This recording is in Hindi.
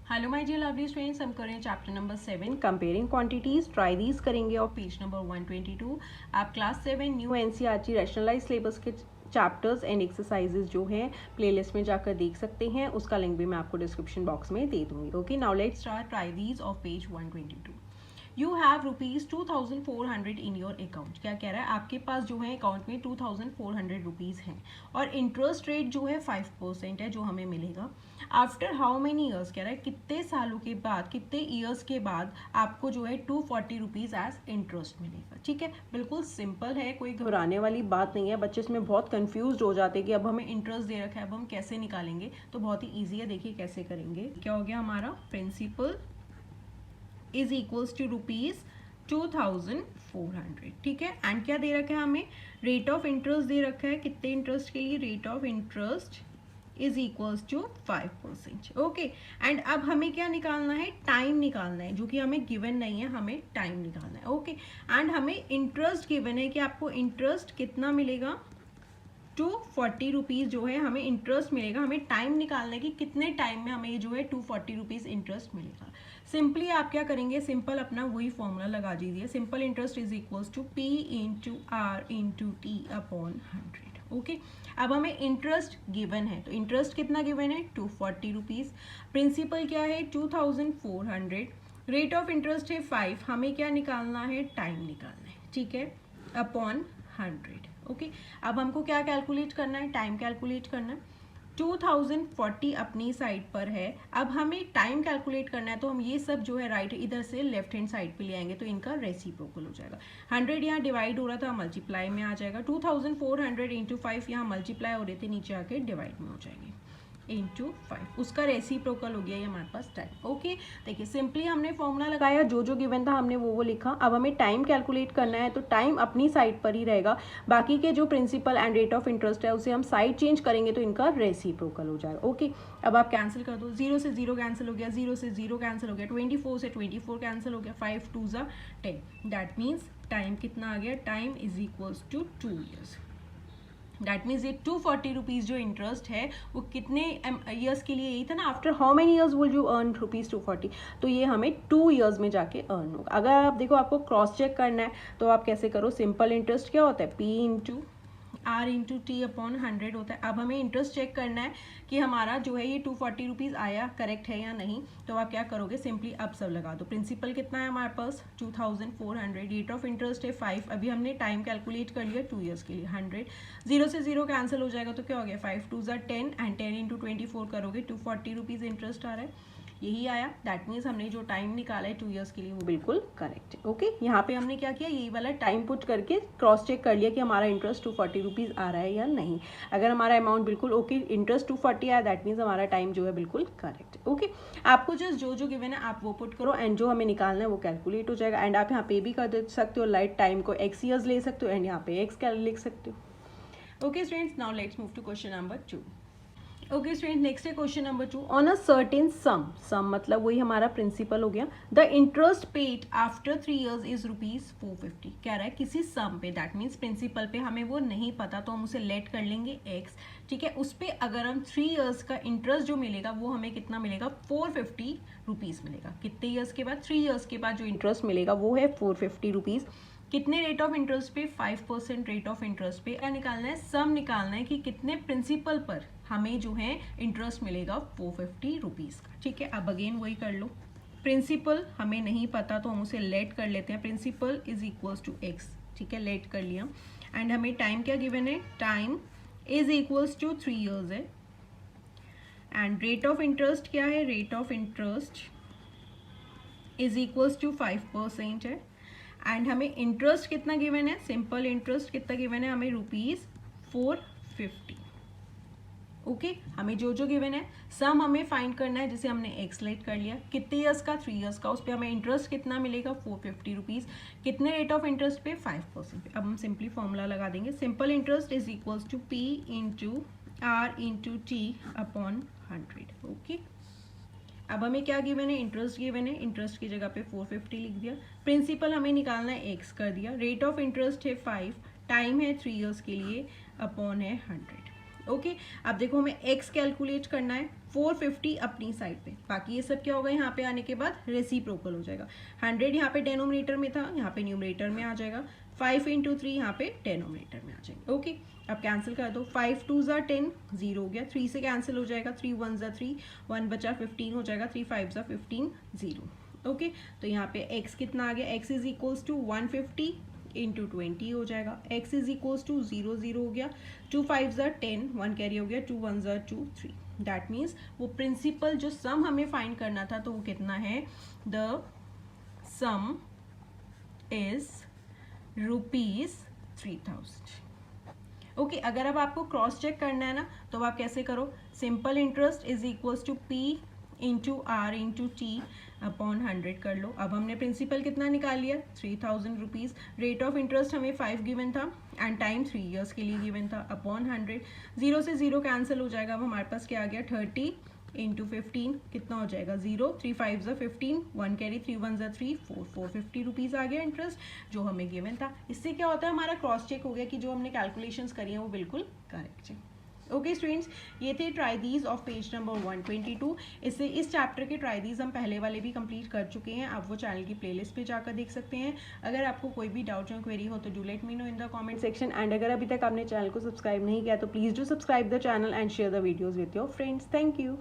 Hello my dear lovely students, हम करें chapter number 7 comparing quantities. Try these करेंगे और पेज नंबर 122। आप class 7 new NCERT rationalised syllabus के चैप्टर्स एंड एक्सरसाइजेज जो हैं प्लेलिस्ट में जाकर देख सकते हैं। उसका लिंक भी मैं आपको डिस्क्रिप्शन बॉक्स में दे दूंगी। Okay, now let's start try these of page 122। You have ₹2400 in your account. क्या कह रहा है, आपके पास जो है अकाउंट में 2400 रुपीज़ हैं और इंटरेस्ट रेट जो है 5% है जो हमें मिलेगा। आफ्टर हाउ मेनी ईयर्स, कह रहा है कितने सालों के बाद, कितने ईयर्स के बाद आपको जो है 240 रुपीज़ एज इंटरेस्ट मिलेगा। ठीक है, बिल्कुल सिंपल है, कोई घबराने वाली बात नहीं है। बच्चे इसमें बहुत कंफ्यूज हो जाते हैं कि अब हमें इंटरेस्ट दे रखा है, अब हम कैसे निकालेंगे। तो बहुत ही ईजी है, देखिए कैसे करेंगे। क्या हो गया हमारा, प्रिंसिपल इज इक्वल्स टू ₹2400। ठीक है, एंड क्या दे रखा है हमें, रेट ऑफ इंटरेस्ट दे रखा है। कितने इंटरेस्ट के लिए, rate of interest is equals to 5%। Okay, and अब हमें क्या निकालना है, टाइम निकालना है, जो कि हमें गिवन नहीं है, हमें टाइम निकालना है। ओके, एंड हमें इंटरेस्ट गिवन है कि आपको इंटरेस्ट कितना मिलेगा, 240 रुपीज़ जो है हमें इंटरेस्ट मिलेगा। हमें टाइम निकालना है कि कितने टाइम में हमें जो है 240 रुपीज़ इंटरेस्ट मिलेगा। सिंपली आप क्या करेंगे, सिंपल अपना वही फॉर्मूला लगा दीजिए। Simple interest is equals to P into R into T upon 100। Okay, अब हमें इंटरेस्ट गिवन है, तो इंटरेस्ट कितना गिवन है, 240 रुपीज़। प्रिंसिपल क्या है, 2400। रेट ऑफ इंटरेस्ट है 5। हमें क्या निकालना है, टाइम निकालना है। ठीक है, अपॉन 100। ओके, अब हमको क्या कैलकुलेट करना है, टाइम कैलकुलेट करना है। 2040 अपनी साइड पर है, अब हमें टाइम कैलकुलेट करना है, तो हम ये सब जो है राइट इधर से लेफ्ट हैंड साइड पे ले आएंगे, तो इनका रेसिप्रोकल हो जाएगा। 100 यहाँ डिवाइड हो रहा था, मल्टीप्लाई में आ जाएगा। 2400 इंटू 5 यहाँ मल्टीप्लाई हो रहे थे, नीचे आके डिवाइड में हो जाएंगे इंटू 5, उसका रेसिप्रोकल हो गया ये हमारे पास टाइम। ओके, देखिए सिंपली हमने फॉर्मूला लगाया, जो जो गिवन था हमने वो लिखा। अब हमें टाइम कैलकुलेट करना है, तो टाइम अपनी साइड पर ही रहेगा। बाकी के जो principal and rate of interest है उसे हम साइड चेंज करेंगे, तो इनका रेसिप्रोकल हो जाएगा। ओके, अब आप कैंसिल कर दो, 0 से 0 कैंसिल हो गया, 0 से 0 कैंसिल हो गया, 24 से 24 कैंसिल हो गया, 5 2 ज़ा 10। दैट मीन्स टाइम कितना आ गया, time is equals to 2 years. That means ये 240 रुपीज़ जो इंटरेस्ट है वो कितने ईयर्स के लिए, यही था ना, after how many years will you earn ₹240, तो ये हमें 2 ईयर्स में जाके अर्न होगा। अगर आप देखो आपको क्रॉस चेक करना है, तो आप कैसे करो, सिंपल इंटरेस्ट क्या होता है, P into R into T upon 100 होता है। अब हमें इंटरेस्ट चेक करना है कि हमारा जो है ये 240 रुपीज़ आया, करेक्ट है या नहीं। तो आप क्या करोगे, सिंपली अब सब लगा दो। प्रिंसिपल कितना है हमारे पास, 2400। रेट ऑफ इंटरेस्ट है 5। अभी हमने टाइम कैलकुलेट कर लिया 2 ईयर्स के लिए, 100। 0 से 0 कैंसिल हो जाएगा, तो क्या हो गया, 5 2 ज़ा 10 एंड 10 इंटू 24 करोगे, 240 रुपीज़ इंटरेस्ट आ रहा है, यही आया। दैट मीन्स हमने जो टाइम निकाला है 2 ईयर्स के लिए वो बिल्कुल करेक्ट है। ओके, यहाँ पे हमने क्या किया, यही वाला टाइम पुट करके क्रॉस चेक कर लिया कि हमारा इंटरेस्ट 240 रुपीज़ आ रहा है या नहीं। अगर हमारा अमाउंट बिल्कुल ओके, इंटरेस्ट 240 आया, दैट मीन्स हमारा टाइम जो है बिल्कुल करेक्ट है। ओके, आपको जस्ट जो जो गिवन है आप वो पुट करो एंड जो हमें निकालना है वो कैलकुलेट हो जाएगा। एंड आप यहाँ पे भी कर दे सकते हो, लाइट टाइम को x ईयर्स ले सकते हो एंड यहाँ पे x लिख सकते हो। Okay students, now let's move to question number 2। Okay student, next है question number 2। On a certain sum मतलब वही हमारा प्रिंसिपल हो गया। The interest paid after 3 years is ₹450। कह रहा है किसी सम पे, दैट मीन्स प्रिंसिपल पे हमें वो नहीं पता, तो हम उसे लेट कर लेंगे x। ठीक है, उस पर अगर हम 3 ईयर्स का इंटरेस्ट जो मिलेगा वो हमें कितना मिलेगा, 450 रुपीज़ मिलेगा। कितने ईयर्स के बाद, 3 ईयर्स के बाद जो इंटरेस्ट मिलेगा वो है 450 रुपीज़। कितने रेट ऑफ इंटरेस्ट पे, 5% रेट ऑफ इंटरेस्ट पे। क्या निकालना है, सम निकालना है कि कितने प्रिंसिपल पर हमें जो है इंटरेस्ट मिलेगा 450 रुपीज़ का। ठीक है, अब अगेन वही कर लो। प्रिंसिपल हमें नहीं पता तो हम उसे लेट कर लेते हैं, principal is equals to x। ठीक है, लेट कर लिया। एंड हमें टाइम क्या गिवन है, time is equals to 3 years है। एंड रेट ऑफ इंटरेस्ट क्या है, rate of interest is equals to 5% है। एंड हमें इंटरेस्ट कितना गिवन है, सिंपल इंटरेस्ट कितना गिवन है हमें, ₹450। ओके, हमें जो जो गिवन है, सम हमें फाइंड करना है, जिसे हमने एक्स लेट कर लिया। कितने ईयर्स का, 3 ईयर्स का, उस पर हमें इंटरेस्ट कितना मिलेगा, 450 रुपीज़। कितने रेट ऑफ इंटरेस्ट पे, 5% पे। अब हम सिंपली फॉर्मूला लगा देंगे, simple interest is equals to P into R into T upon 100। Okay, अब हमें क्या गिवन है, इंटरेस्ट गिवन है, इंटरेस्ट की जगह पे 450 लिख दिया। प्रिंसिपल हमें निकालना है, x कर दिया। रेट ऑफ इंटरेस्ट है 5, टाइम है 3 ईयर्स के लिए, अपॉन है 100। ओके, अब देखो हमें x कैलकुलेट करना है, 450 अपनी साइड पे, बाकी ये सब क्या होगा यहाँ पे आने के बाद रेसिप्रोकल हो जाएगा। 100 यहाँ पे डेनोमिनेटर में था, यहाँ पे न्यूमरेटर में आ जाएगा। 5 इंटू 3 यहाँ पे डेनोमिनेटर में आ जाएगा। ओके, अब कैंसिल कर दो। 5 2 ज़ा 10, 0 हो गया। 3 से कैंसिल हो जाएगा, 3 1 ज़ा 3, 1 बचा 15 हो जाएगा। 3 5 ज़ा 15, 0। ओके, तो यहाँ पे x कितना आ गया, x is equals to 150 into 20 हो जाएगा। x इज इक्वल्स टू 0 0 हो गया। 2 5 ज़ा 10, 1 कैरी हो गया। 2 1 ज़ा 2, 3। दैट मीन्स वो प्रिंसिपल जो सम हमें फाइंड करना था तो वो कितना है, द सम इज ₹3000। ओके, अगर अब आपको क्रॉस चेक करना है ना तो अब आप कैसे करो, simple interest is equals to P into R into T upon 100 कर लो। अब हमने प्रिंसिपल कितना निकाल लिया, 3000 रुपीज़। रेट ऑफ इंटरेस्ट हमें 5 गिवन था एंड टाइम 3 ईयर्स के लिए गिवन था, अपॉन 100। 0 से 0 कैंसिल हो जाएगा। अब हमारे पास क्या आ गया, 30 इंटू 15 कितना हो जाएगा, 0। 3 5 ज़ा 15, 1 कैरी, 3 1 ज़ा 3, 450 रुपीज़ आ गया इंटरेस्ट जो हमें गिवन था। इससे क्या होता है, हमारा क्रॉस चेक हो गया कि जो हमने कैलकुलेशंस करी हैं वो बिल्कुल करेक्ट है। ओके स्टूडेंट्स, ये थे try these of page number 122। इससे इस चैप्टर के ट्राई दीज हम पहले वाले भी कंप्लीट कर चुके हैं, आप वो चैनल की प्लेलिस्ट पे जाकर देख सकते हैं। अगर आपको कोई भी डाउट या क्वेरी हो तो do let me know in the comment section. And अगर अभी तक आपने चैनल को सब्सक्राइब नहीं किया तो please do subscribe the channel and share the videos with your friends. Thank you.